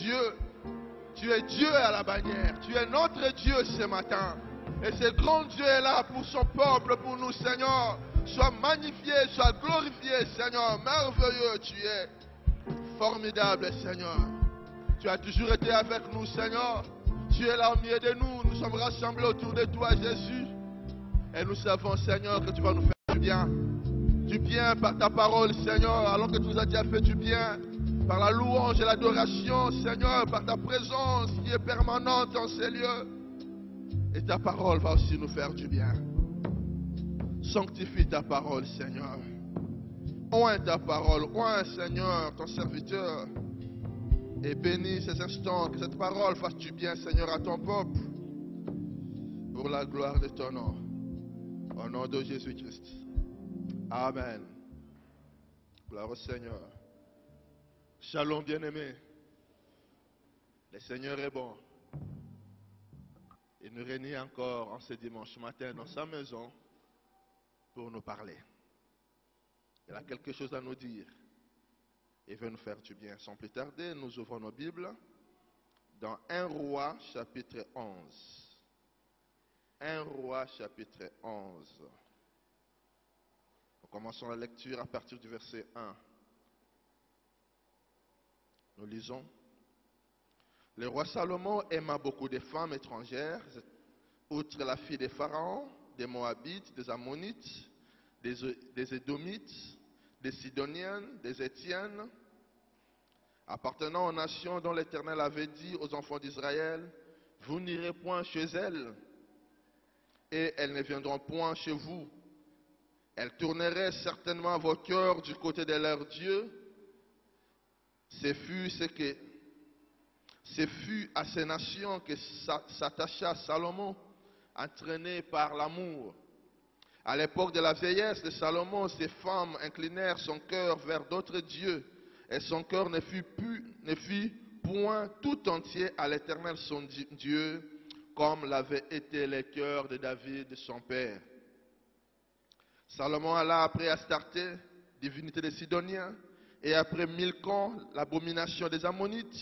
Dieu. Tu es Dieu à la bannière. Tu es notre Dieu ce matin. Et ce grand Dieu est là pour son peuple, pour nous, Seigneur. Sois magnifié, sois glorifié, Seigneur. Merveilleux tu es. Formidable, Seigneur. Tu as toujours été avec nous, Seigneur. Tu es là au milieu de nous. Nous sommes rassemblés autour de toi, Jésus. Et nous savons, Seigneur, que tu vas nous faire du bien. Du bien par ta parole, Seigneur, alors que tu nous as déjà fait du bien. Par la louange et l'adoration, Seigneur, par ta présence qui est permanente dans ces lieux. Et ta parole va aussi nous faire du bien. Sanctifie ta parole, Seigneur. Oins ta parole, oins, Seigneur, ton serviteur. Et bénis ces instants, que cette parole fasse du bien, Seigneur, à ton peuple. Pour la gloire de ton nom. Au nom de Jésus-Christ. Amen. Gloire au Seigneur. Shalom, bien-aimés. Le Seigneur est bon. Il nous réunit encore en ce dimanche matin dans sa maison pour nous parler. Il a quelque chose à nous dire. Il veut nous faire du bien. Sans plus tarder, nous ouvrons nos Bibles dans 1 Roi chapitre 11. 1 Roi chapitre 11. Nous commençons la lecture à partir du verset 1. Nous lisons. Le roi Salomon aima beaucoup de femmes étrangères, outre la fille des pharaons, des Moabites, des Ammonites, des Édomites, des Sidoniennes, des Étiennes, appartenant aux nations dont l'Éternel avait dit aux enfants d'Israël, vous n'irez point chez elles, et elles ne viendront point chez vous. Elles tourneraient certainement vos cœurs du côté de leur Dieu. Ce fut à ces nations que s'attacha Salomon, entraîné par l'amour. À l'époque de la vieillesse de Salomon, ces femmes inclinèrent son cœur vers d'autres dieux, et son cœur ne fut point tout entier à l'Éternel son Dieu, comme l'avait été le cœur de David son père. Salomon alla après Astarté, divinité des Sidoniens, et après Milcom, l'abomination des Ammonites.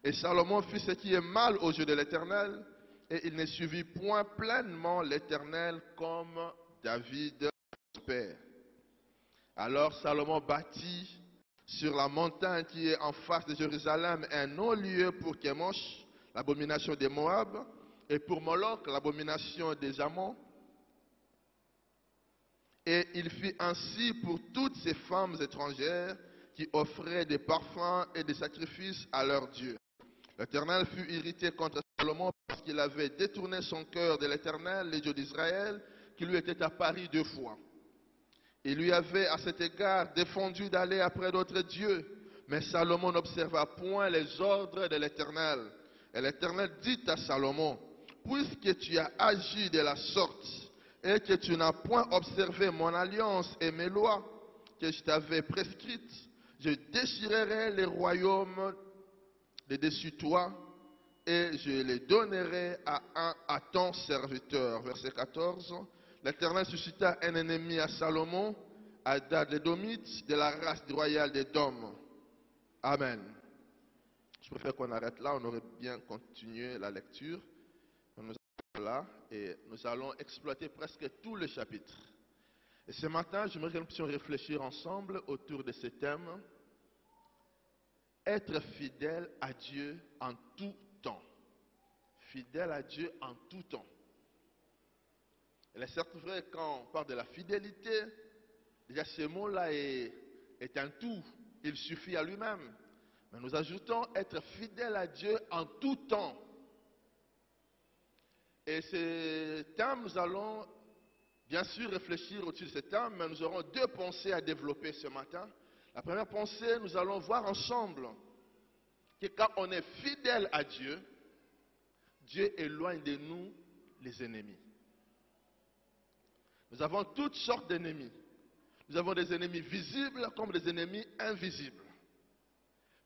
Et Salomon fit ce qui est mal aux yeux de l'Éternel, et il ne suivit point pleinement l'Éternel comme David son père. Alors Salomon bâtit sur la montagne qui est en face de Jérusalem un haut lieu pour Kémosh, l'abomination des Moab, et pour Moloch, l'abomination des Ammons. Et il fit ainsi pour toutes ces femmes étrangères qui offraient des parfums et des sacrifices à leur Dieu. L'Éternel fut irrité contre Salomon parce qu'il avait détourné son cœur de l'Éternel, le Dieu d'Israël, qui lui était apparu 2 fois. Il lui avait à cet égard défendu d'aller après d'autres dieux, mais Salomon n'observa point les ordres de l'Éternel. Et l'Éternel dit à Salomon, puisque tu as agi de la sorte, et que tu n'as point observé mon alliance et mes lois que je t'avais prescrites, je déchirerai les royaumes de dessus toi, et je les donnerai à ton serviteur. Verset 14. L'Éternel suscita un ennemi à Salomon, Hadad l'Édomite, de la race royale d'Édom. Amen. Je préfère qu'on arrête là, on aurait bien continué la lecture. Nous allons là et nous allons exploiter presque tout le chapitre. Et ce matin, j'aimerais que nous puissions réfléchir ensemble autour de ce thème. Être fidèle à Dieu en tout temps. Fidèle à Dieu en tout temps. Il est certes vrai quand on parle de la fidélité, déjà ce mot-là est un tout, il suffit à lui-même. Mais nous ajoutons être fidèle à Dieu en tout temps. Et ce thème, nous allons bien sûr réfléchir au-dessus de ce thème, mais nous aurons 2 pensées à développer ce matin. La première pensée, nous allons voir ensemble que quand on est fidèle à Dieu, Dieu éloigne de nous les ennemis. Nous avons toutes sortes d'ennemis. Nous avons des ennemis visibles comme des ennemis invisibles.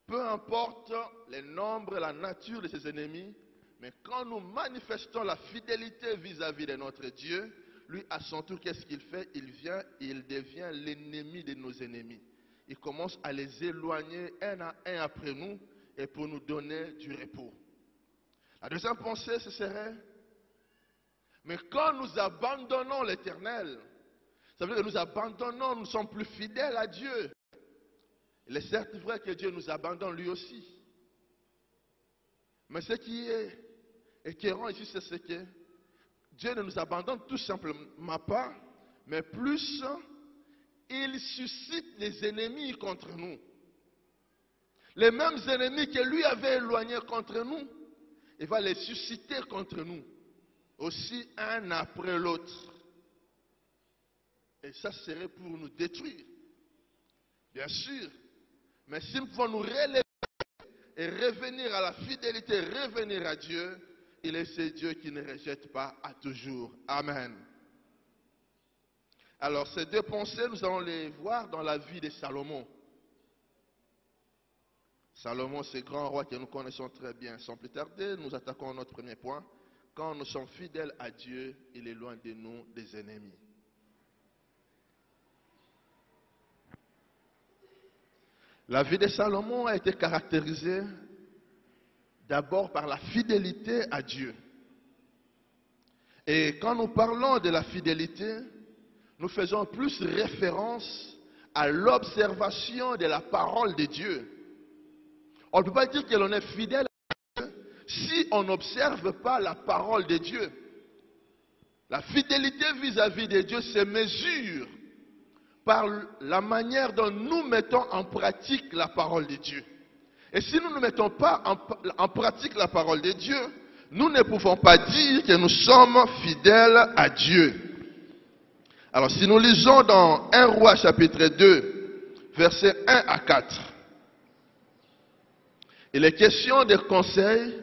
Peu importe le nombre, la nature de ces ennemis, mais quand nous manifestons la fidélité vis-à-vis de notre Dieu, lui à son tour, qu'est-ce qu'il fait? Il vient, il devient l'ennemi de nos ennemis. Il commence à les éloigner un à un après nous, et pour nous donner du repos. La deuxième pensée, ce serait, mais quand nous abandonnons l'Éternel, ça veut dire que nous abandonnons, nous ne sommes plus fidèles à Dieu. Il est certes vrai que Dieu nous abandonne lui aussi. Mais ce qui est écœurant ici, c'est ce que Dieu ne nous abandonne tout simplement pas, mais plus, il suscite des ennemis contre nous. Les mêmes ennemis que lui avait éloignés contre nous, il va les susciter contre nous. Aussi un après l'autre. Et ça serait pour nous détruire. Bien sûr. Mais si nous pouvons nous relever et revenir à la fidélité, revenir à Dieu, il est ce Dieu qui ne rejette pas à toujours. Amen. Alors ces deux pensées, nous allons les voir dans la vie de Salomon. Salomon, ce grand roi que nous connaissons très bien. Sans plus tarder, nous attaquons notre premier point. Quand nous sommes fidèles à Dieu, il est loin de nous des ennemis. La vie de Salomon a été caractérisée d'abord par la fidélité à Dieu. Et quand nous parlons de la fidélité, nous faisons plus référence à l'observation de la parole de Dieu. On ne peut pas dire que l'on est fidèle à Dieu si on n'observe pas la parole de Dieu. La fidélité vis-à-vis de Dieu se mesure par la manière dont nous mettons en pratique la parole de Dieu. Et si nous ne mettons pas en pratique la parole de Dieu, nous ne pouvons pas dire que nous sommes fidèles à Dieu. Alors si nous lisons dans 1 Roi chapitre 2, versets 1 à 4, il est question des conseils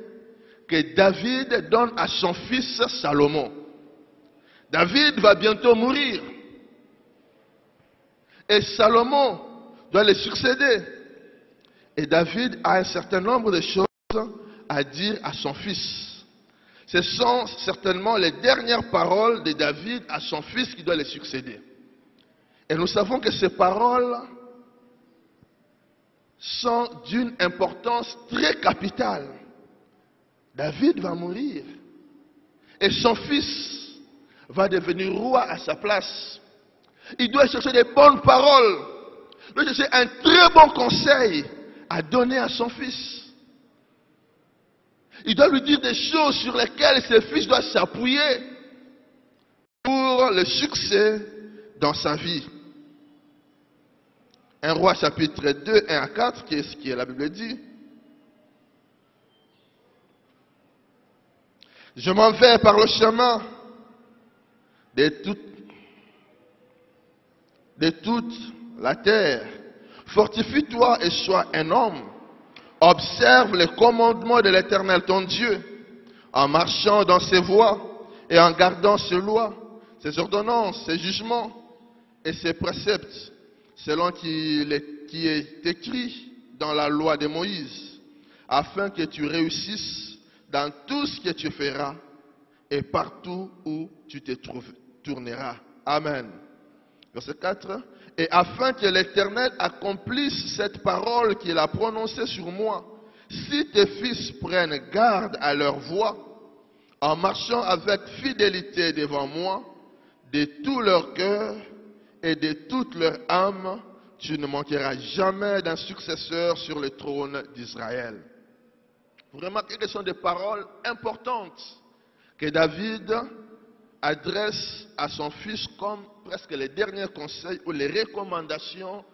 que David donne à son fils Salomon. David va bientôt mourir. Et Salomon doit le succéder. Et David a un certain nombre de choses à dire à son fils. Ce sont certainement les dernières paroles de David à son fils qui doit le succéder. Et nous savons que ces paroles sont d'une importance très capitale. David va mourir. Et son fils va devenir roi à sa place. Il doit chercher des bonnes paroles. Il doit chercher un très bon conseil à donner à son fils. Il doit lui dire des choses sur lesquelles ce fils doit s'appuyer pour le succès dans sa vie. 1 Roi chapitre 2, 1 à 4, qu'est-ce que la Bible dit? Je m'en vais par le chemin de toute la terre. Fortifie-toi et sois un homme. Observe les commandements de l'Éternel ton Dieu, en marchant dans ses voies et en gardant ses lois, ses ordonnances, ses jugements et ses préceptes, selon qui est écrit dans la loi de Moïse, afin que tu réussisses dans tout ce que tu feras et partout où tu te tourneras. Amen. Verset 4. Et afin que l'Éternel accomplisse cette parole qu'il a prononcée sur moi, si tes fils prennent garde à leur voie, en marchant avec fidélité devant moi, de tout leur cœur et de toute leur âme, tu ne manqueras jamais d'un successeur sur le trône d'Israël. Vous remarquez que ce sont des paroles importantes que David adresse à son fils comme presque les derniers conseils ou les recommandations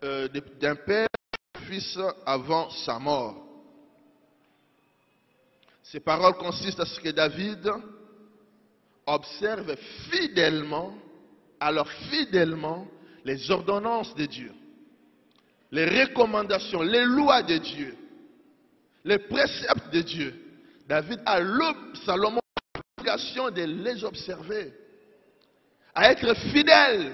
d'un père et d'un fils avant sa mort. Ces paroles consistent à ce que David observe fidèlement, les ordonnances de Dieu, les recommandations, les lois de Dieu, les préceptes de Dieu. David a Salomon l'obligation de les observer, à être fidèle.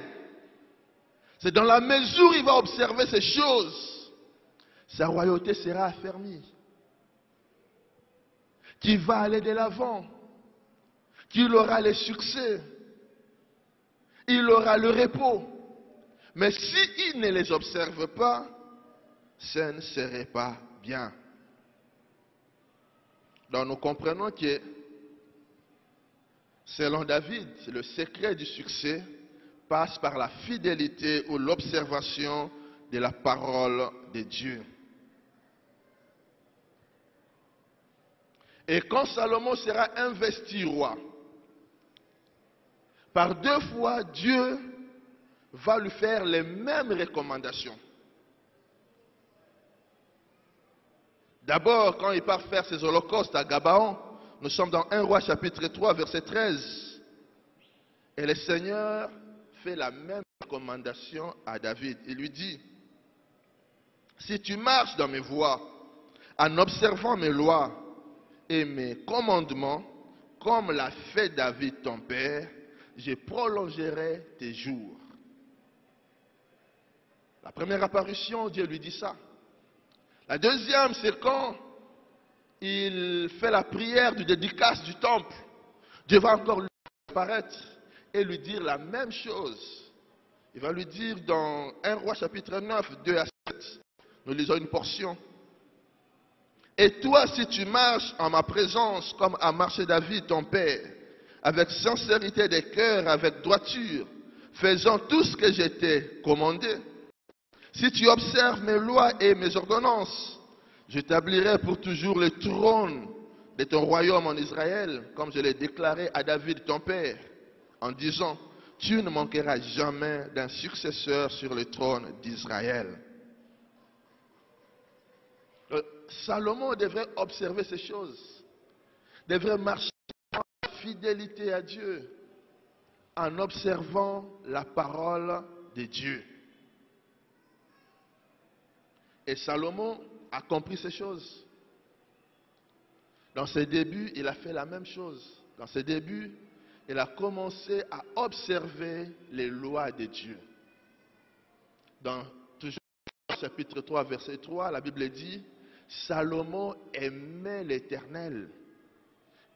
C'est dans la mesure où il va observer ces choses, sa royauté sera affermie, qu'il va aller de l'avant, qu'il aura le succès, il aura le repos. Mais s'il ne les observe pas, ça ne serait pas bien. Donc nous comprenons que, selon David, le secret du succès passe par la fidélité ou l'observation de la parole de Dieu. Et quand Salomon sera investi roi, par 2 fois, Dieu va lui faire les mêmes recommandations. D'abord, quand il part faire ses holocaustes à Gabaon, nous sommes dans 1 Roi chapitre 3, verset 13. Et le Seigneur fait la même recommandation à David. Il lui dit, si tu marches dans mes voies, en observant mes lois et mes commandements, comme l'a fait David ton père, je prolongerai tes jours. La première apparition, Dieu lui dit ça. La deuxième, c'est quand il fait la prière du dédicace du temple. Dieu va encore lui apparaître et lui dire la même chose. Il va lui dire dans 1 Roi chapitre 9, 2 à 7, nous lisons une portion. Et toi, si tu marches en ma présence comme a marché David ton père, avec sincérité de cœur, avec droiture, faisant tout ce que je t'ai commandé, si tu observes mes lois et mes ordonnances, j'établirai pour toujours le trône de ton royaume en Israël, comme je l'ai déclaré à David ton père, en disant, tu ne manqueras jamais d'un successeur sur le trône d'Israël. Salomon devrait observer ces choses, devrait marcher en fidélité à Dieu, en observant la parole de Dieu. Et Salomon a compris ces choses. Dans ses débuts, il a fait la même chose. Dans ses débuts, il a commencé à observer les lois de Dieu. Dans toujours chapitre 3, verset 3, la Bible dit, Salomon aimait l'Éternel.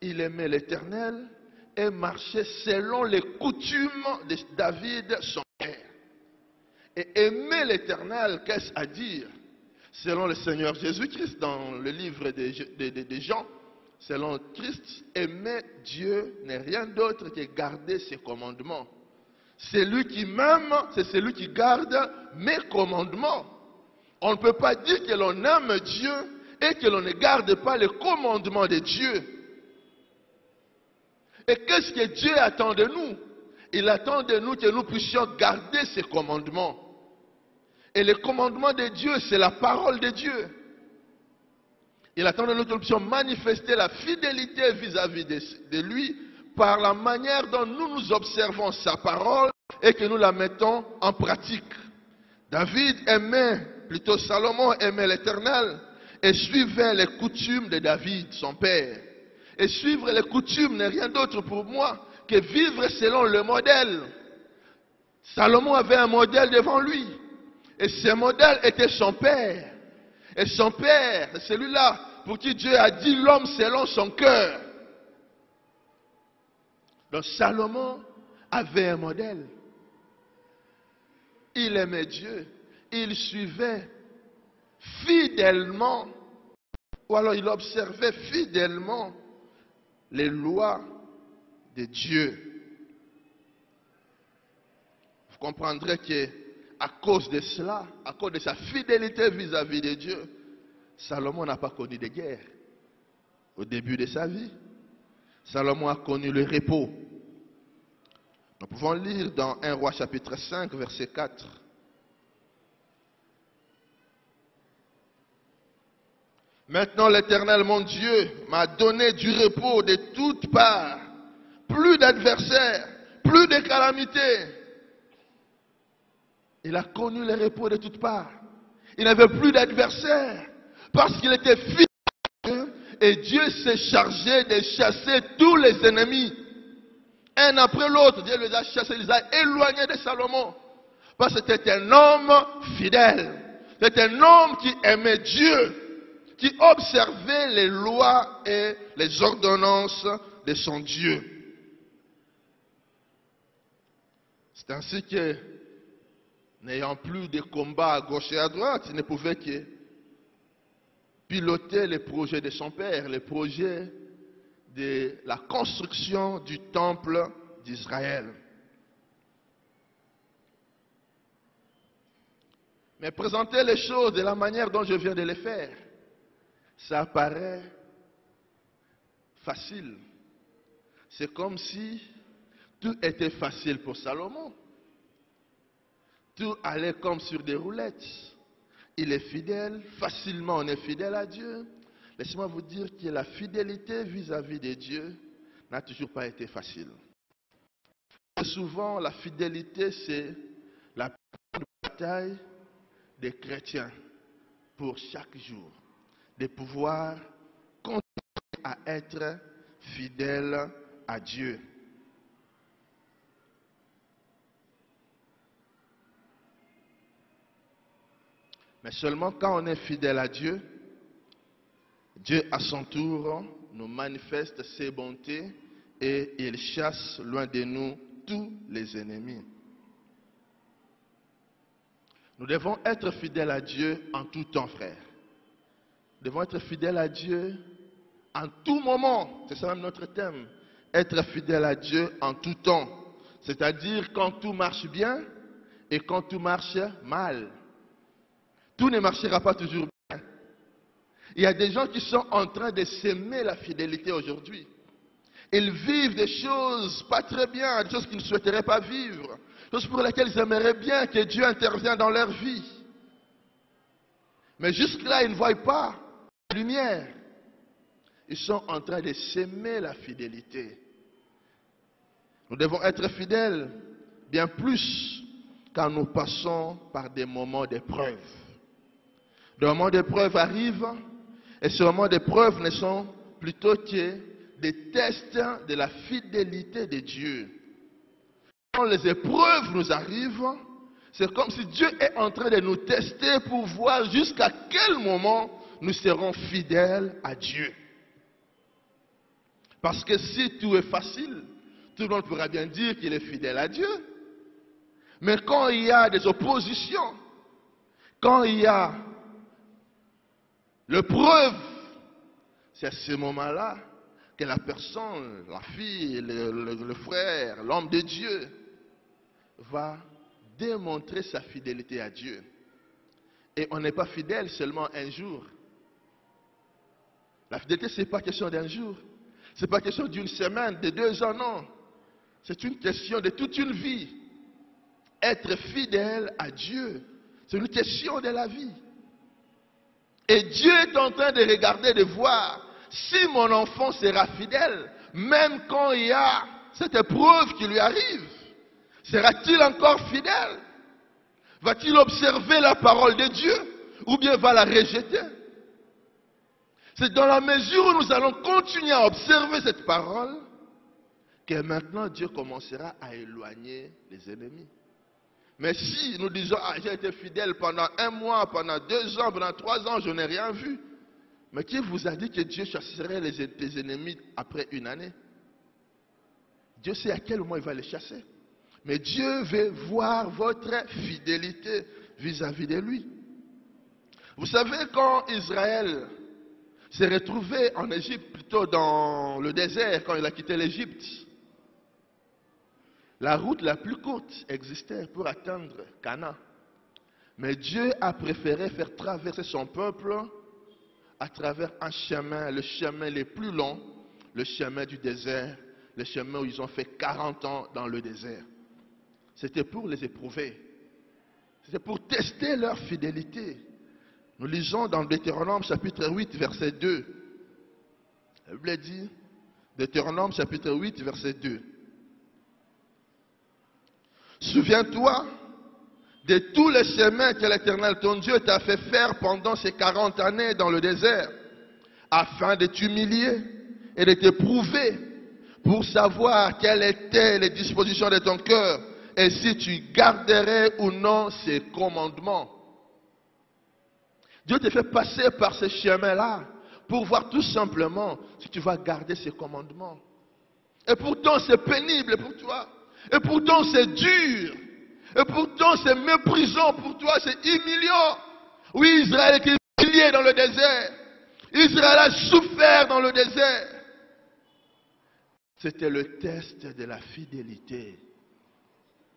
Il aimait l'Éternel et marchait selon les coutumes de David, son père. Et aimer l'Éternel, qu'est-ce à dire? Selon le Seigneur Jésus-Christ, dans le livre de Jean, selon Christ, aimer Dieu n'est rien d'autre que garder ses commandements. Celui qui m'aime, c'est celui qui garde mes commandements. On ne peut pas dire que l'on aime Dieu et que l'on ne garde pas les commandements de Dieu. Et qu'est-ce que Dieu attend de nous? Il attend de nous que nous puissions garder ses commandements. Et le commandement de Dieu, c'est la parole de Dieu. Il attend de nous que nous puissions manifester la fidélité vis-à-vis de lui par la manière dont nous observons sa parole et que nous la mettons en pratique. David aimait, plutôt Salomon aimait l'Éternel et suivait les coutumes de David, son père. Et suivre les coutumes n'est rien d'autre pour moi que vivre selon le modèle. Salomon avait un modèle devant lui. Et ce modèle était son père. Et son père, c'est celui-là pour qui Dieu a dit l'homme selon son cœur. Donc Salomon avait un modèle. Il aimait Dieu. Il suivait fidèlement, ou alors il observait fidèlement les lois de Dieu. Vous comprendrez que à cause de cela, à cause de sa fidélité vis-à-vis de Dieu, Salomon n'a pas connu de guerre. Au début de sa vie, Salomon a connu le repos. Nous pouvons lire dans 1 Roi chapitre 5, verset 4. Maintenant l'Éternel mon Dieu m'a donné du repos de toutes parts, plus d'adversaires, plus de calamités. Il a connu le repos de toutes parts. Il n'avait plus d'adversaires parce qu'il était fidèle à Dieu et Dieu s'est chargé de chasser tous les ennemis. Un après l'autre, Dieu les a chassés, les a éloignés de Salomon. Parce que c'était un homme fidèle. C'était un homme qui aimait Dieu, qui observait les lois et les ordonnances de son Dieu. C'est ainsi que, n'ayant plus de combat à gauche et à droite, il ne pouvait que piloter les projets de son père, les projets de la construction du temple d'Israël. Mais présenter les choses de la manière dont je viens de les faire, ça paraît facile. C'est comme si tout était facile pour Salomon. Tout allait comme sur des roulettes. Il est fidèle, facilement on est fidèle à Dieu. Laissez-moi vous dire que la fidélité vis-à-vis de Dieu n'a toujours pas été facile. Souvent, la fidélité, c'est la bataille des chrétiens pour chaque jour, de pouvoir continuer à être fidèles à Dieu. Mais seulement quand on est fidèle à Dieu, Dieu à son tour nous manifeste ses bontés et il chasse loin de nous tous les ennemis. Nous devons être fidèles à Dieu en tout temps, frères. Nous devons être fidèles à Dieu en tout moment. C'est ça même notre thème. Être fidèle à Dieu en tout temps. C'est-à-dire quand tout marche bien et quand tout marche mal. Tout ne marchera pas toujours bien. Il y a des gens qui sont en train de s'aimer la fidélité aujourd'hui. Ils vivent des choses pas très bien, des choses qu'ils ne souhaiteraient pas vivre, des choses pour lesquelles ils aimeraient bien que Dieu intervienne dans leur vie. Mais jusque-là, ils ne voient pas la lumière. Ils sont en train de s'aimer la fidélité. Nous devons être fidèles bien plus quand nous passons par des moments d'épreuve. Des moments d'épreuve arrivent et ces moments d'épreuve ne sont plutôt que des tests de la fidélité de Dieu. Quand les épreuves nous arrivent, c'est comme si Dieu est en train de nous tester pour voir jusqu'à quel moment nous serons fidèles à Dieu. Parce que si tout est facile, tout le monde pourra bien dire qu'il est fidèle à Dieu. Mais quand il y a des oppositions, quand il y a l'épreuve, c'est à ce moment-là que la personne, la fille, le frère, l'homme de Dieu, va démontrer sa fidélité à Dieu. Et on n'est pas fidèle seulement un jour. La fidélité, ce n'est pas question d'un jour. Ce n'est pas question d'une semaine, de 2 ans, non. C'est une question de toute une vie. Être fidèle à Dieu, c'est une question de la vie. Et Dieu est en train de regarder, de voir si mon enfant sera fidèle, même quand il y a cette épreuve qui lui arrive. Sera-t-il encore fidèle? Va-t-il observer la parole de Dieu ou bien va la rejeter? C'est dans la mesure où nous allons continuer à observer cette parole que maintenant Dieu commencera à éloigner les ennemis. Mais si nous disons, ah, j'ai été fidèle pendant 1 mois, pendant 2 ans, pendant 3 ans, je n'ai rien vu. Mais qui vous a dit que Dieu chasserait les ennemis après 1 année? Dieu sait à quel moment il va les chasser. Mais Dieu veut voir votre fidélité vis-à-vis de lui. Vous savez, quand Israël s'est retrouvé en Égypte, plutôt dans le désert, quand il a quitté l'Égypte, la route la plus courte existait pour atteindre Canaan. Mais Dieu a préféré faire traverser son peuple à travers un chemin, le chemin le plus long, le chemin du désert, le chemin où ils ont fait 40 ans dans le désert. C'était pour les éprouver. C'était pour tester leur fidélité. Nous lisons dans Deutéronome chapitre 8, verset 2. La Bible dit, Deutéronome chapitre 8, verset 2. Souviens-toi de tous les chemins que l'Éternel ton Dieu t'a fait faire pendant ces 40 années dans le désert, afin de t'humilier et de t'éprouver pour savoir quelles étaient les dispositions de ton cœur et si tu garderais ou non ses commandements. Dieu te fait passer par ces chemins-là pour voir tout simplement si tu vas garder ses commandements. Et pourtant c'est pénible pour toi. Et pourtant c'est dur. Et pourtant c'est méprisant pour toi, c'est humiliant. Oui, Israël était humilié dans le désert. Israël a souffert dans le désert. C'était le test de la fidélité.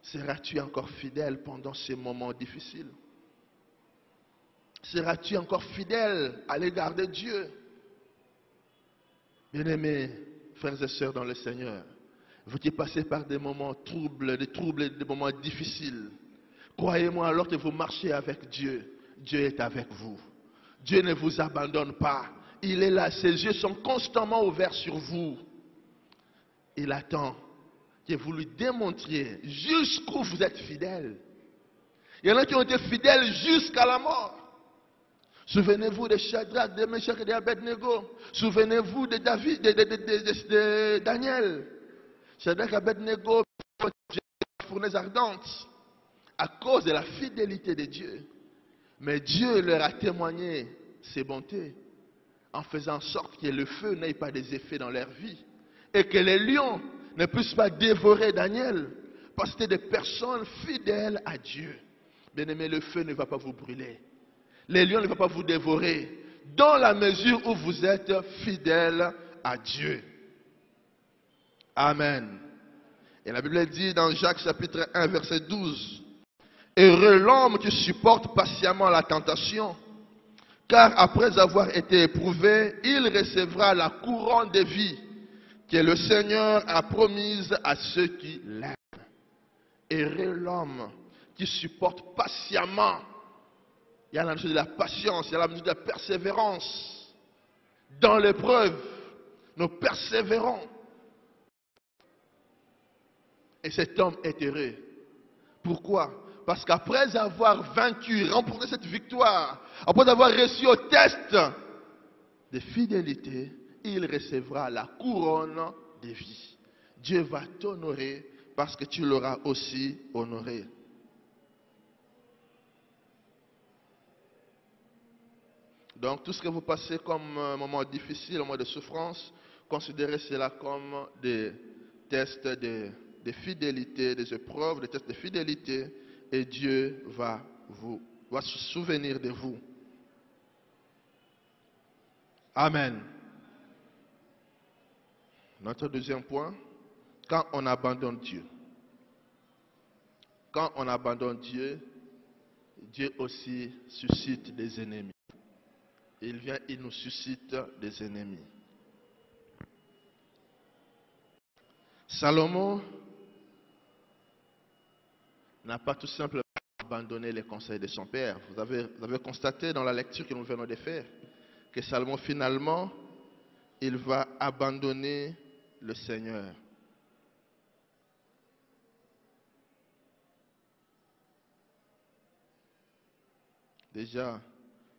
Seras-tu encore fidèle pendant ces moments difficiles? Seras-tu encore fidèle à l'égard de Dieu? Bien-aimés, frères et sœurs dans le Seigneur, vous qui passez par des moments troubles, des moments difficiles, croyez-moi, alors que vous marchez avec Dieu, Dieu est avec vous. Dieu ne vous abandonne pas. Il est là, ses yeux sont constamment ouverts sur vous. Il attend que vous lui démontriez jusqu'où vous êtes fidèles. Il y en a qui ont été fidèles jusqu'à la mort. Souvenez-vous de Shadrach, de Meshach et d'Abednego. Souvenez-vous de David, de Daniel. Shadrach et Abednego, la fournaise ardente, à cause de la fidélité de Dieu. Mais Dieu leur a témoigné ses bontés, en faisant en sorte que le feu n'ait pas des effets dans leur vie. Et que les lions ne puissent pas dévorer Daniel. Parce que c'était des personnes fidèles à Dieu. Bien-aimé, le feu ne va pas vous brûler. Les lions ne vont pas vous dévorer. Dans la mesure où vous êtes fidèles à Dieu. Amen. Et la Bible dit dans Jacques chapitre 1 verset 12. Heureux l'homme qui supporte patiemment la tentation. Car après avoir été éprouvé, il recevra la couronne de vie que le Seigneur a promise à ceux qui l'aiment. Heureux l'homme qui supporte patiemment. Il y a la mesure de la patience, il y a la mesure de la persévérance. Dans l'épreuve, nous persévérons. Et cet homme est heureux. Pourquoi? Parce qu'après avoir vaincu, remporté cette victoire, après avoir reçu au test de fidélité, il recevra la couronne de vie. Dieu va t'honorer parce que tu l'auras aussi honoré. Donc tout ce que vous passez comme un moment difficile, un moment de souffrance, considérez cela comme des tests de fidélité, des épreuves, des tests de fidélité, et Dieu va se souvenir de vous. Amen. Notre deuxième point, quand on abandonne Dieu. Quand on abandonne Dieu, Dieu aussi suscite des ennemis. Il nous suscite des ennemis. Salomon n'a pas tout simplement abandonné les conseils de son père. Vous avez constaté dans la lecture que nous venons de faire que Salomon finalement, il va abandonner le Seigneur. Déjà,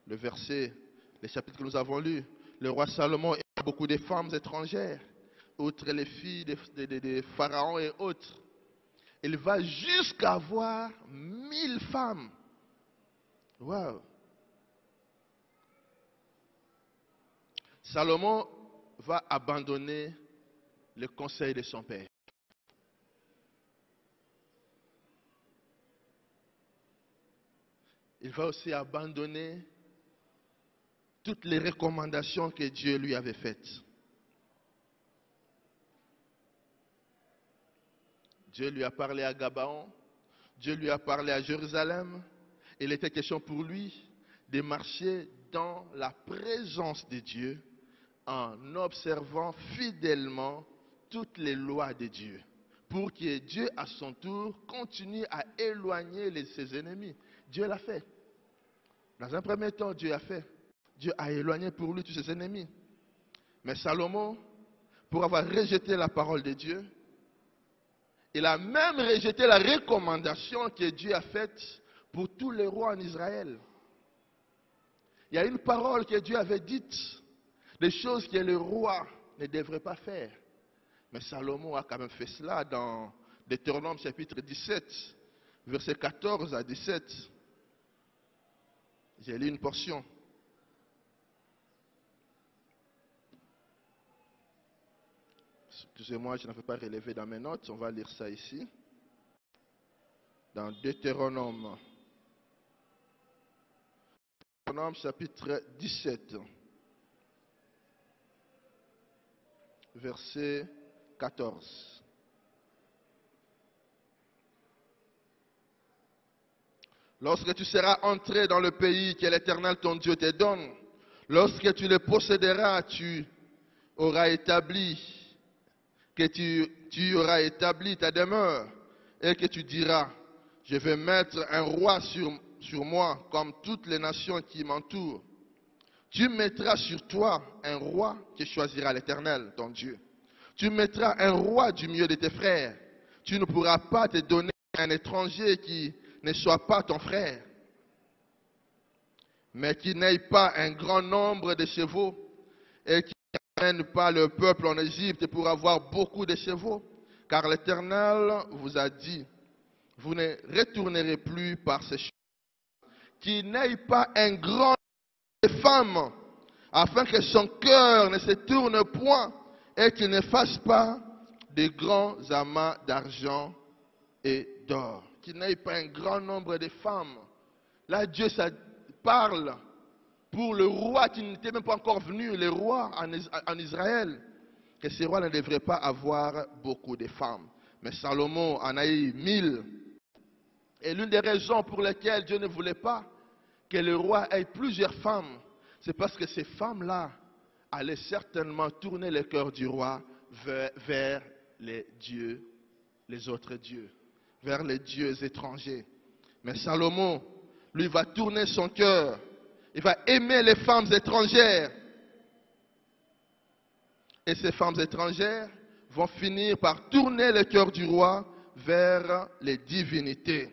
le verset, les chapitres que nous avons lus, le roi Salomon a beaucoup de femmes étrangères, outre les filles de Pharaon et autres. Il va jusqu'à avoir 1000 femmes. Wow. Salomon va abandonner le conseil de son père. Il va aussi abandonner toutes les recommandations que Dieu lui avait faites. Dieu lui a parlé à Gabaon, Dieu lui a parlé à Jérusalem. Il était question pour lui de marcher dans la présence de Dieu en observant fidèlement toutes les lois de Dieu, pour que Dieu à son tour continue à éloigner ses ennemis. Dieu l'a fait. Dans un premier temps, Dieu a fait. Dieu a éloigné pour lui tous ses ennemis. Mais Salomon, pour avoir rejeté la parole de Dieu, il a même rejeté la recommandation que Dieu a faite pour tous les rois en Israël. Il y a une parole que Dieu avait dite, des choses que le roi ne devrait pas faire. Mais Salomon a quand même fait cela dans Deutéronome chapitre 17, versets 14 à 17. J'ai lu une portion. Excusez-moi, je n'avais pas relevé dans mes notes. On va lire ça ici. Dans Deutéronome chapitre 17. verset 14. Lorsque tu seras entré dans le pays que l'Éternel ton Dieu te donne, lorsque tu le posséderas, tu auras établi, tu auras établi ta demeure, et que tu diras, je vais mettre un roi sur moi, comme toutes les nations qui m'entourent. Tu mettras sur toi un roi que choisira l'Éternel, ton Dieu. Tu mettras un roi du milieu de tes frères. Tu ne pourras pas te donner un étranger qui ne soit pas ton frère, mais qui n'ait pas un grand nombre de chevaux et qui n'amène pas le peuple en Égypte pour avoir beaucoup de chevaux. Car l'Éternel vous a dit, vous ne retournerez plus par ces choses. Qui n'ait pas un grand nombre de femmes, afin que son cœur ne se tourne point et qu'il ne fasse pas de grands amas d'argent et d'or. Qu'il n'ait pas un grand nombre de femmes. Là, Dieu ça parle pour le roi qui n'était même pas encore venu, le roi en Israël, que ce roi ne devrait pas avoir beaucoup de femmes. Mais Salomon en a eu 1000. Et l'une des raisons pour lesquelles Dieu ne voulait pas que le roi ait plusieurs femmes, c'est parce que ces femmes-là allaient certainement tourner le cœur du roi vers les dieux, les autres dieux, vers les dieux étrangers. Mais Salomon, lui, va tourner son cœur. Il va aimer les femmes étrangères. Et ces femmes étrangères vont finir par tourner le cœur du roi vers les divinités.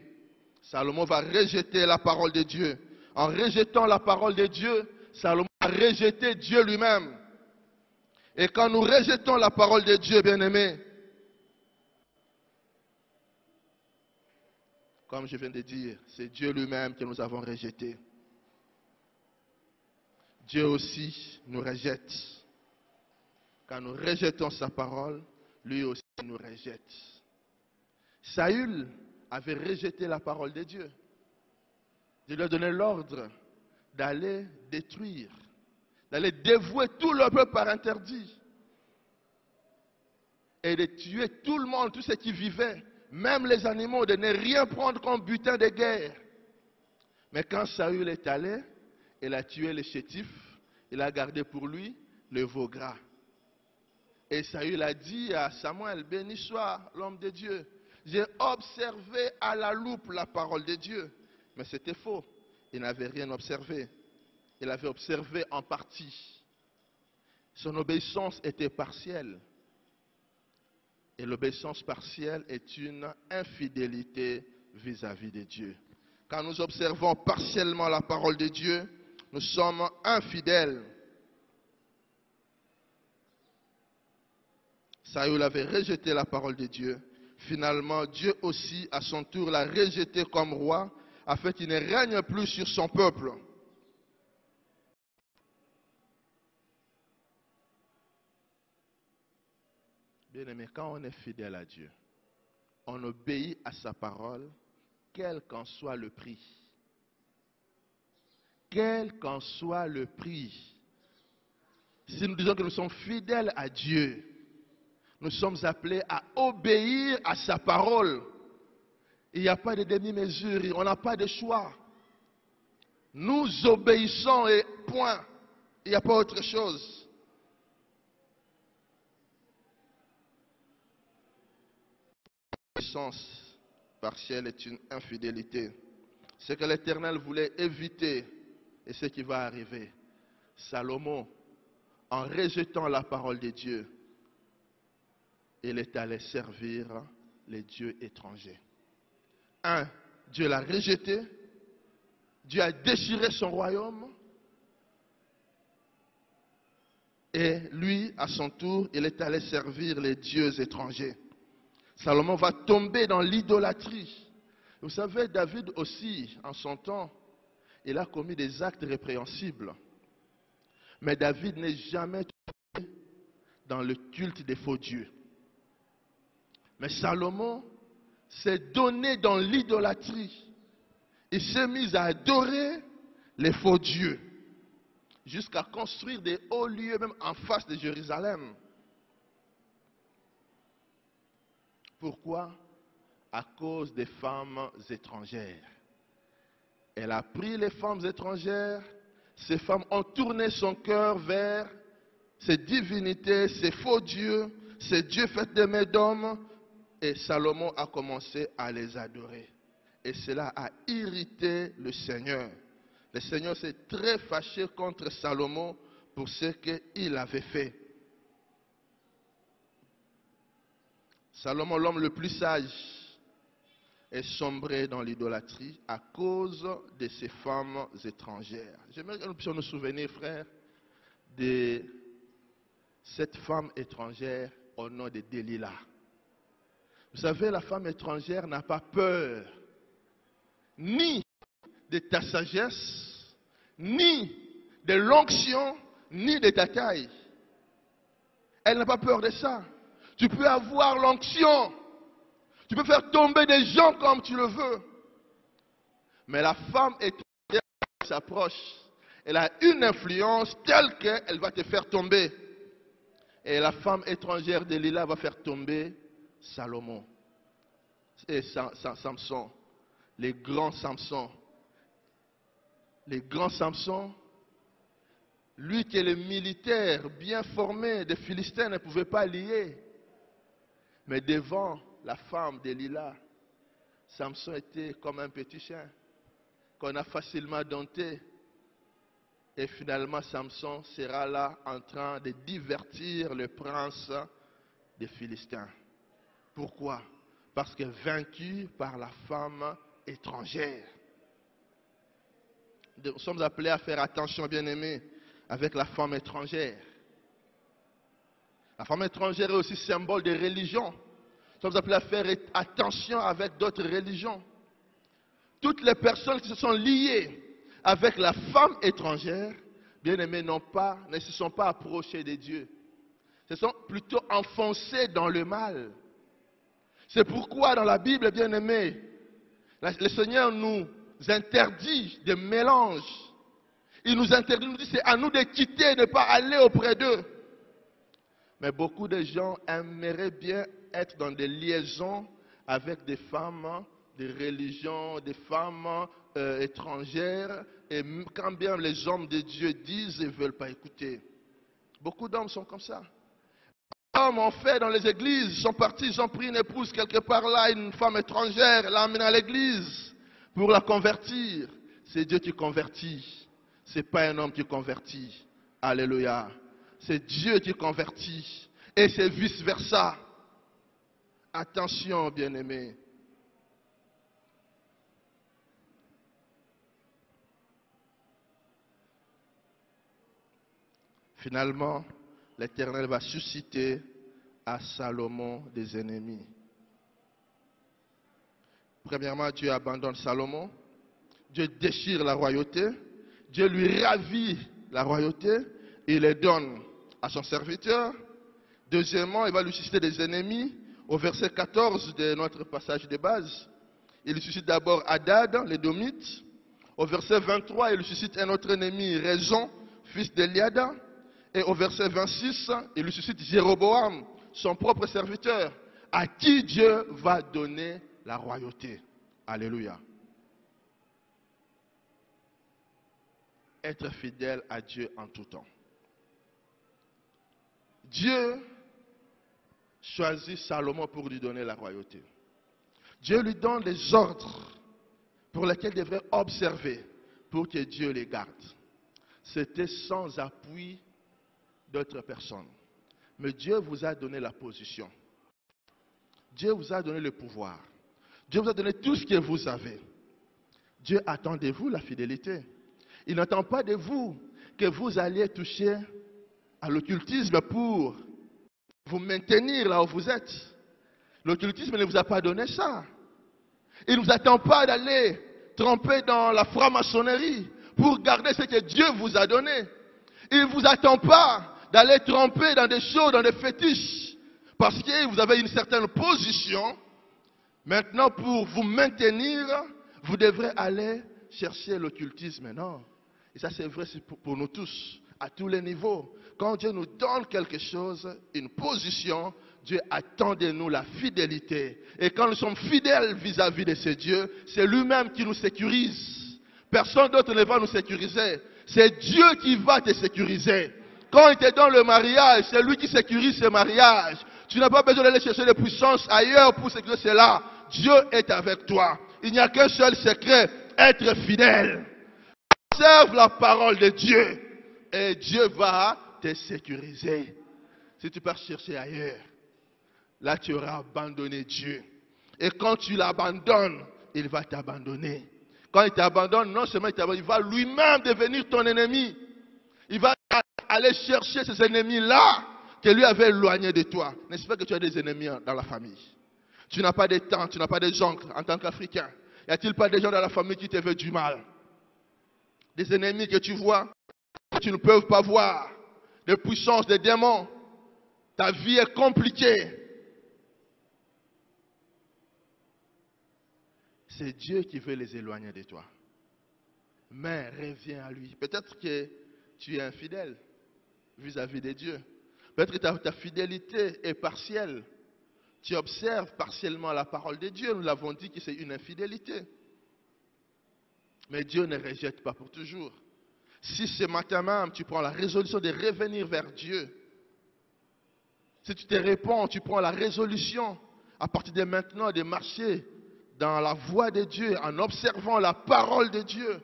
Salomon va rejeter la parole de Dieu. En rejetant la parole de Dieu, Salomon a rejeté Dieu lui-même. Et quand nous rejetons la parole de Dieu, bien-aimés, comme je viens de dire, c'est Dieu lui-même que nous avons rejeté. Dieu aussi nous rejette. Quand nous rejetons sa parole, lui aussi nous rejette. Saül avait rejeté la parole de Dieu. Dieu lui a donné l'ordre d'aller détruire, d'aller dévouer tout le peuple par interdit et de tuer tout le monde, tous ceux qui vivaient, même les animaux, de ne rien prendre comme butin de guerre. Mais quand Saül est allé, il a tué les chétifs, il a gardé pour lui le veau gras. Et Saül a dit à Samuel, béni soit l'homme de Dieu. J'ai observé à la loupe la parole de Dieu. Mais c'était faux. Il n'avait rien observé. Il avait observé en partie. Son obéissance était partielle. Et l'obéissance partielle est une infidélité vis-à-vis de Dieu. Quand nous observons partiellement la parole de Dieu, nous sommes infidèles. Saül avait rejeté la parole de Dieu. Finalement, Dieu aussi, à son tour, l'a rejeté comme roi, afin qu'il ne règne plus sur son peuple. Bien-aimé, quand on est fidèle à Dieu, on obéit à sa parole, quel qu'en soit le prix. Quel qu'en soit le prix. Si nous disons que nous sommes fidèles à Dieu, nous sommes appelés à obéir à sa parole. Il n'y a pas de demi-mesure, on n'a pas de choix. Nous obéissons et point. Il n'y a pas autre chose. L'obéissance partielle est une infidélité. Ce que l'Éternel voulait éviter et ce qui va arriver. Salomon, en rejetant la parole de Dieu, il est allé servir les dieux étrangers. Dieu l'a rejeté. Dieu a déchiré son royaume. Et lui, à son tour, il est allé servir les dieux étrangers. Salomon va tomber dans l'idolâtrie. Vous savez, David aussi, en son temps, il a commis des actes répréhensibles. Mais David n'est jamais tombé dans le culte des faux dieux. Mais Salomon s'est donné dans l'idolâtrie. Il s'est mis à adorer les faux dieux, jusqu'à construire des hauts lieux même en face de Jérusalem. Pourquoi? À cause des femmes étrangères. Elle a pris les femmes étrangères. Ces femmes ont tourné son cœur vers ces divinités, ces faux dieux, ces dieux faits de mains d'hommes. Et Salomon a commencé à les adorer. Et cela a irrité le Seigneur. Le Seigneur s'est très fâché contre Salomon pour ce qu'il avait fait. Salomon, l'homme le plus sage, est sombré dans l'idolâtrie à cause de ces femmes étrangères. J'aimerais que nous puissions nous souvenir, frères, de cette femme étrangère au nom de Delilah. Vous savez, la femme étrangère n'a pas peur ni de ta sagesse, ni de l'onction, ni de ta taille. Elle n'a pas peur de ça. Tu peux avoir l'onction. Tu peux faire tomber des gens comme tu le veux. Mais la femme étrangère qui s'approche, elle a une influence telle qu'elle va te faire tomber. Et la femme étrangère de Delilah va faire tomber Salomon. Et Samson. Les grands Samson. Les grands Samson. Lui qui est le militaire bien formé des Philistins ne pouvait pas lier. Mais devant la femme de Delilah, Samson était comme un petit chien qu'on a facilement dompté. Et finalement, Samson sera là en train de divertir le prince des Philistins. Pourquoi? Parce que vaincu par la femme étrangère. Nous sommes appelés à faire attention, bien-aimés, avec la femme étrangère. La femme étrangère est aussi symbole de religion. Nous sommes appelés à faire attention avec d'autres religions. Toutes les personnes qui se sont liées avec la femme étrangère, bien-aimés, ne se sont pas approchées de Dieu. Se sont plutôt enfoncées dans le mal. C'est pourquoi dans la Bible, bien-aimés, le Seigneur nous interdit des mélanges. Il nous interdit, il nous dit c'est à nous de quitter, de ne pas aller auprès d'eux. Mais beaucoup de gens aimeraient bien être dans des liaisons avec des femmes, des religions, des femmes étrangères. Et quand bien les hommes de Dieu disent, ils ne veulent pas écouter. Beaucoup d'hommes sont comme ça. Les hommes ont fait dans les églises, ils sont partis, ils ont pris une épouse quelque part là, une femme étrangère, l'ont amenée à l'église pour la convertir. C'est Dieu qui convertit. Ce n'est pas un homme qui convertit. Alléluia. C'est Dieu qui convertit. Et c'est vice-versa. Attention, bien-aimés. Finalement, l'Éternel va susciter à Salomon des ennemis. Premièrement, Dieu abandonne Salomon. Dieu déchire la royauté. Dieu lui ravit la royauté. Il les donne à son serviteur. Deuxièmement, il va lui susciter des ennemis. Au verset 14 de notre passage de base, il lui suscite d'abord Hadad, l'édomite. Au verset 23, il lui suscite un autre ennemi, Rezon, fils d'Eliada. Et au verset 26, il lui suscite Jéroboam, son propre serviteur, à qui Dieu va donner la royauté. Alléluia. Être fidèle à Dieu en tout temps. Dieu choisit Salomon pour lui donner la royauté. Dieu lui donne des ordres pour lesquels il devrait observer pour que Dieu les garde. C'était sans appui d'autres personnes. Mais Dieu vous a donné la position. Dieu vous a donné le pouvoir. Dieu vous a donné tout ce que vous avez. Dieu attend de vous la fidélité. Il n'attend pas de vous que vous alliez toucher à l'occultisme pour vous maintenir là où vous êtes. L'occultisme ne vous a pas donné ça. Il ne vous attend pas d'aller tremper dans la franc-maçonnerie pour garder ce que Dieu vous a donné. Il ne vous attend pas d'aller tremper dans des choses, dans des fétiches, parce que vous avez une certaine position. Maintenant, pour vous maintenir, vous devrez aller chercher l'occultisme. Non. Et ça, c'est vrai pour nous tous. à tous les niveaux. Quand Dieu nous donne quelque chose, une position, Dieu attend de nous la fidélité. Et quand nous sommes fidèles vis-à-vis de ce Dieu, c'est lui-même qui nous sécurise. Personne d'autre ne va nous sécuriser. C'est Dieu qui va te sécuriser. Quand il te donne le mariage, c'est lui qui sécurise ce mariage. Tu n'as pas besoin d'aller chercher des puissances ailleurs pour sécuriser cela. Dieu est avec toi. Il n'y a qu'un seul secret, être fidèle. Observe la parole de Dieu et Dieu va te sécuriser. Si tu pars chercher ailleurs, là tu auras abandonné Dieu. Et quand tu l'abandonnes, il va t'abandonner. Quand il t'abandonne, non seulement il t'abandonne, il va lui-même devenir ton ennemi. Il va aller chercher ces ennemis-là que lui avait éloignés de toi. N'est-ce pas que tu as des ennemis dans la famille? Tu n'as pas de tantes, tu n'as pas des oncles en tant qu'Africain. Y a-t-il pas des gens dans la famille qui te veulent du mal? Des ennemis que tu vois, que tu ne peux pas voir. Des puissances, des démons. Ta vie est compliquée. C'est Dieu qui veut les éloigner de toi. Mais reviens à lui. Peut-être que tu es infidèle vis-à-vis de Dieu. Peut-être que ta fidélité est partielle. Tu observes partiellement la parole de Dieu. Nous l'avons dit que c'est une infidélité. Mais Dieu ne rejette pas pour toujours. Si ce matin même, tu prends la résolution de revenir vers Dieu, si tu te réponds, tu prends la résolution à partir de maintenant de marcher dans la voie de Dieu en observant la parole de Dieu.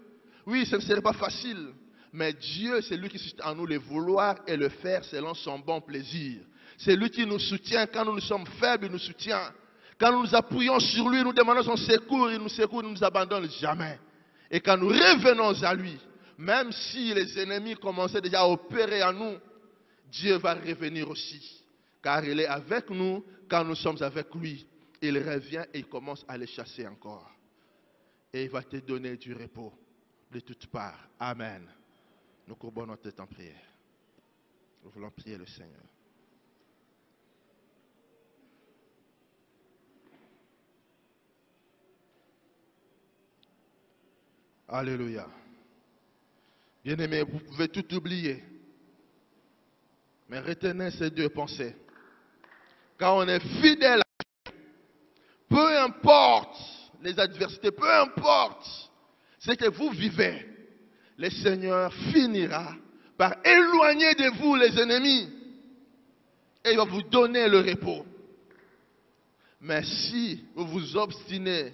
Oui, ce ne serait pas facile, mais Dieu, c'est lui qui suscite en nous le vouloir et le faire selon son bon plaisir. C'est lui qui nous soutient quand nous sommes faibles, il nous soutient. Quand nous nous appuyons sur lui, nous demandons son secours, il nous secourt, il ne nous abandonne jamais. Et quand nous revenons à lui, même si les ennemis commençaient déjà à opérer en nous, Dieu va revenir aussi. Car il est avec nous quand nous sommes avec lui. Il revient et il commence à les chasser encore. Et il va te donner du repos de toutes parts. Amen. Nous courbons notre tête en prière. Nous voulons prier le Seigneur. Alléluia. Bien-aimés, vous pouvez tout oublier. Mais retenez ces deux pensées. Quand on est fidèle à Dieu, peu importe les adversités, peu importe ce que vous vivez, le Seigneur finira par éloigner de vous les ennemis. Et il va vous donner le repos. Mais si vous vous obstinez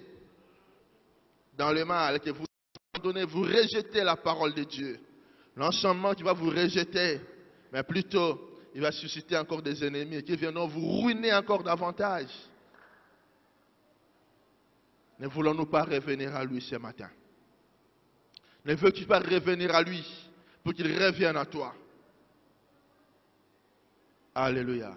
dans le mal, que vous abandonnez, vous rejetez la parole de Dieu, non seulement qu'il va vous rejeter, mais plutôt il va susciter encore des ennemis qui viendront vous ruiner encore davantage. Ne voulons-nous pas revenir à lui ce matin? Ne veux-tu pas revenir à lui pour qu'il revienne à toi? Alléluia.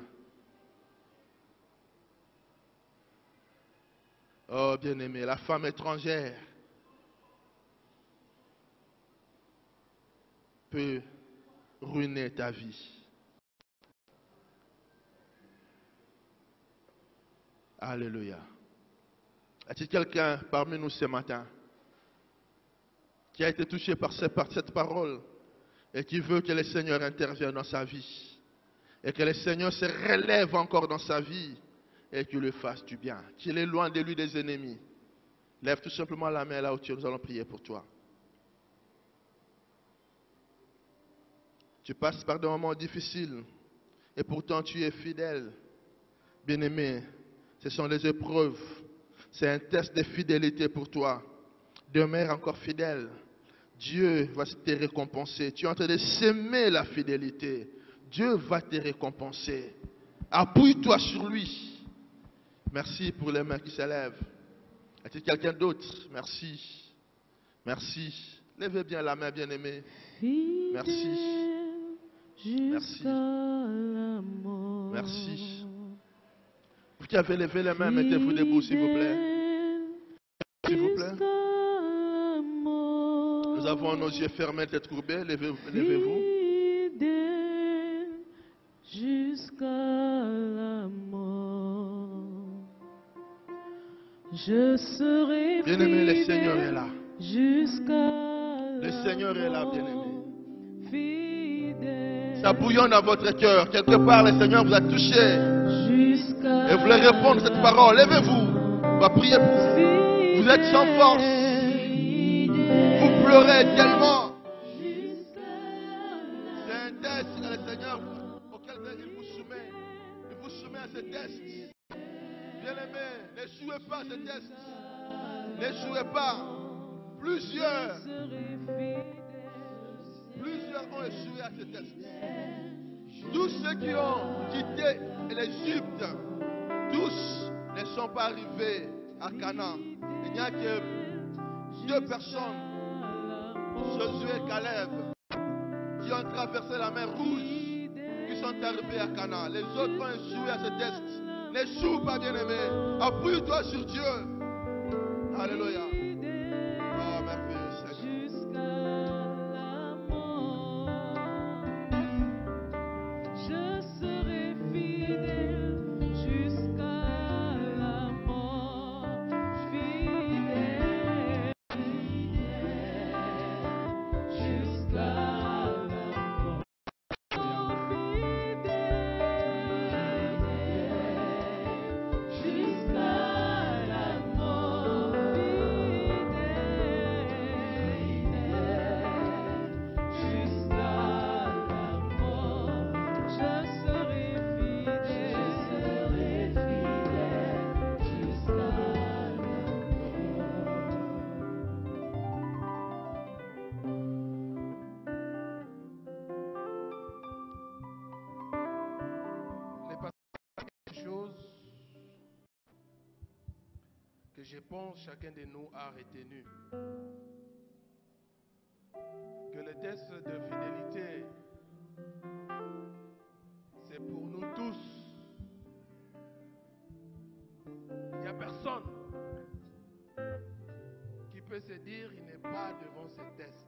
Oh bien-aimé, la femme étrangère peut ruiner ta vie. Alléluia. Est-il quelqu'un parmi nous ce matin qui a été touché par cette parole et qui veut que le Seigneur intervienne dans sa vie et que le Seigneur se relève encore dans sa vie et qu'il lui fasse du bien, qu'il éloigne de lui des ennemis? Lève tout simplement la main là où tu es, nous allons prier pour toi. Tu passes par des moments difficiles et pourtant tu es fidèle. Bien-aimé, ce sont des épreuves. C'est un test de fidélité pour toi. Demeure encore fidèle. Dieu va te récompenser. Tu es en train de s'aimer la fidélité. Dieu va te récompenser. Appuie-toi sur lui. Merci pour les mains qui s'élèvent. Est-il quelqu'un d'autre? Merci. Merci. Levez bien la main, bien-aimé. Merci. Merci. Merci. Vous qui avez levé les mains, mettez-vous debout, s'il vous plaît. S'il vous plaît. Nous avons nos yeux fermés, tête courbée. Levez-vous. Jusqu'à la mort, je serai bien-aimé, le Seigneur est là. Jusqu'à le Seigneur est là, bien-aimé. Fidèle ça bouillonne dans votre cœur. Quelque part, le Seigneur vous a touché. Et vous voulez répondre à cette parole. Lèvez-vous. On va prier pour vous. Vous êtes sans force. Vous pleurez tellement. C'est un test que le Seigneur auquel il vous soumet. Il vous soumet à ce test. Bien-aimés, n'échouez pas à ce test. N'échouez pas. Plusieurs ont échoué à ce test. Tous ceux qui ont quitté l'Égypte, tous ne sont pas arrivés à Canaan. Il n'y a que 2 personnes, Josué et Caleb, qui ont traversé la mer Rouge, qui sont arrivés à Canaan. Les autres ont échoué à ce test. N'échoue pas, bien-aimé. Appuie-toi sur Dieu. Alléluia. Oh, merveilleux Seigneur. Que je pense chacun de nous a retenu. Que le test de fidélité, c'est pour nous tous. Il n'y a personne qui peut se dire qu'il n'est pas devant ce test.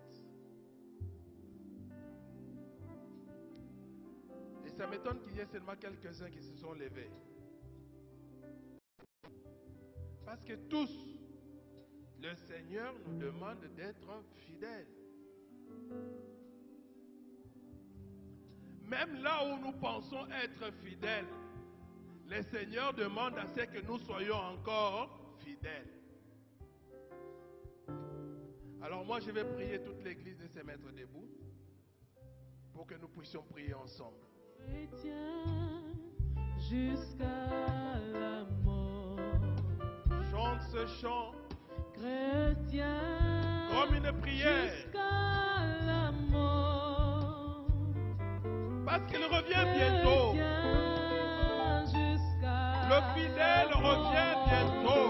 Et ça m'étonne qu'il y ait seulement quelques-uns qui se sont levés. Parce que tous, le Seigneur nous demande d'être fidèles. Même là où nous pensons être fidèles, le Seigneur demande à ce que nous soyons encore fidèles. Alors moi, je vais prier toute l'église de se mettre debout pour que nous puissions prier ensemble. Jusqu'à la mort. Chante ce chant chrétien comme une prière. Jusqu'à la mort. Parce qu'il revient bientôt. Le fidèle revient bientôt.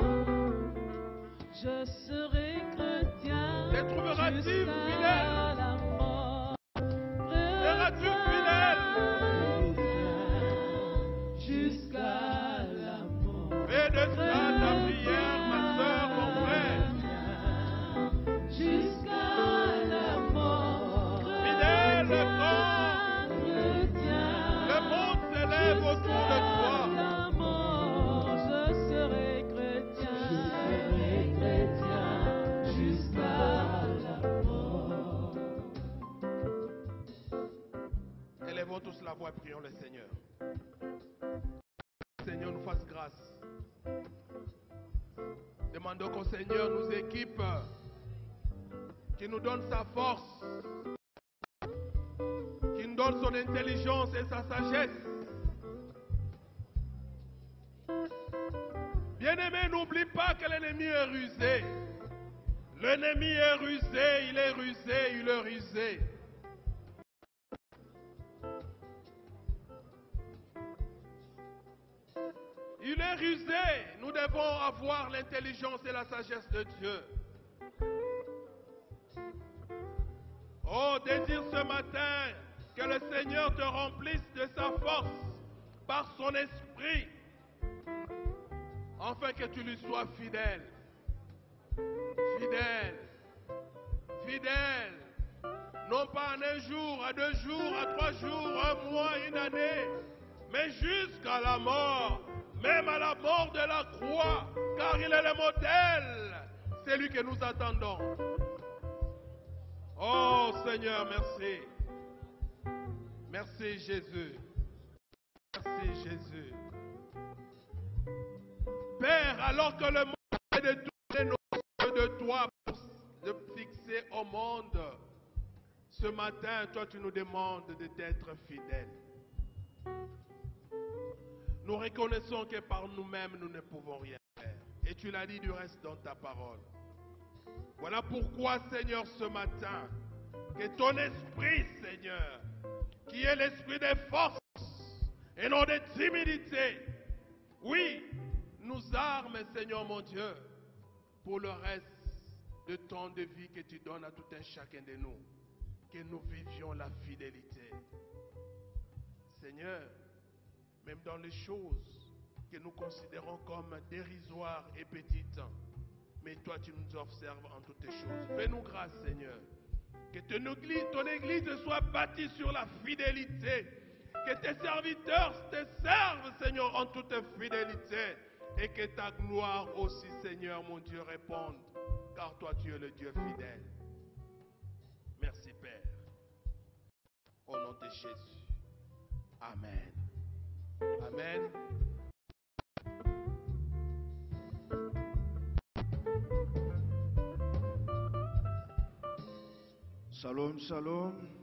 Je serai chrétien. Les trouveras-tu fidèles? Seras-tu fidèle? Jusqu'à la mort. Fais de ça ta prière, ma soeur, mon frère. Jusqu'à la mort. Fidèle quand le monde s'élève autour de toi. Je serai chrétien jusqu'à la mort. Élevons tous la voix et prions le Seigneur. Que le Seigneur nous fasse grâce. Demandons qu'au Seigneur nous équipe, qu'il nous donne sa force, qu'il nous donne son intelligence et sa sagesse. Bien-aimé, n'oublie pas que l'ennemi est rusé. L'ennemi est rusé, il est rusé, il est rusé. Il est rusé. Nous devons avoir l'intelligence et la sagesse de Dieu. Oh, désire ce matin que le Seigneur te remplisse de sa force par son esprit, afin que tu lui sois fidèle. Fidèle. Fidèle. Non pas en un jour, à 2 jours, à 3 jours, 1 mois, 1 année, mais jusqu'à la mort. Même à la mort de la croix, car il est le modèle. C'est lui que nous attendons. Oh Seigneur, merci. Merci Jésus. Merci Jésus. Père, alors que le monde est de tourner nos yeux de toi pour le fixer au monde, ce matin, toi tu nous demandes de t'être fidèle. Nous reconnaissons que par nous-mêmes, nous ne pouvons rien faire. Et tu l'as dit du reste dans ta parole. Voilà pourquoi, Seigneur, ce matin, que ton esprit, Seigneur, qui est l'esprit de force et non de timidité, oui, nous arme, Seigneur mon Dieu, pour le reste de temps de vie que tu donnes à tout un chacun de nous, que nous vivions la fidélité. Seigneur, même dans les choses que nous considérons comme dérisoires et petites, mais toi tu nous observes en toutes choses. Fais-nous grâce, Seigneur, que ton église soit bâtie sur la fidélité, que tes serviteurs te servent, Seigneur, en toute fidélité, et que ta gloire aussi, Seigneur, mon Dieu, réponde, car toi tu es le Dieu fidèle. Merci, Père. Au nom de Jésus. Amen. Amen. Shalom, shalom.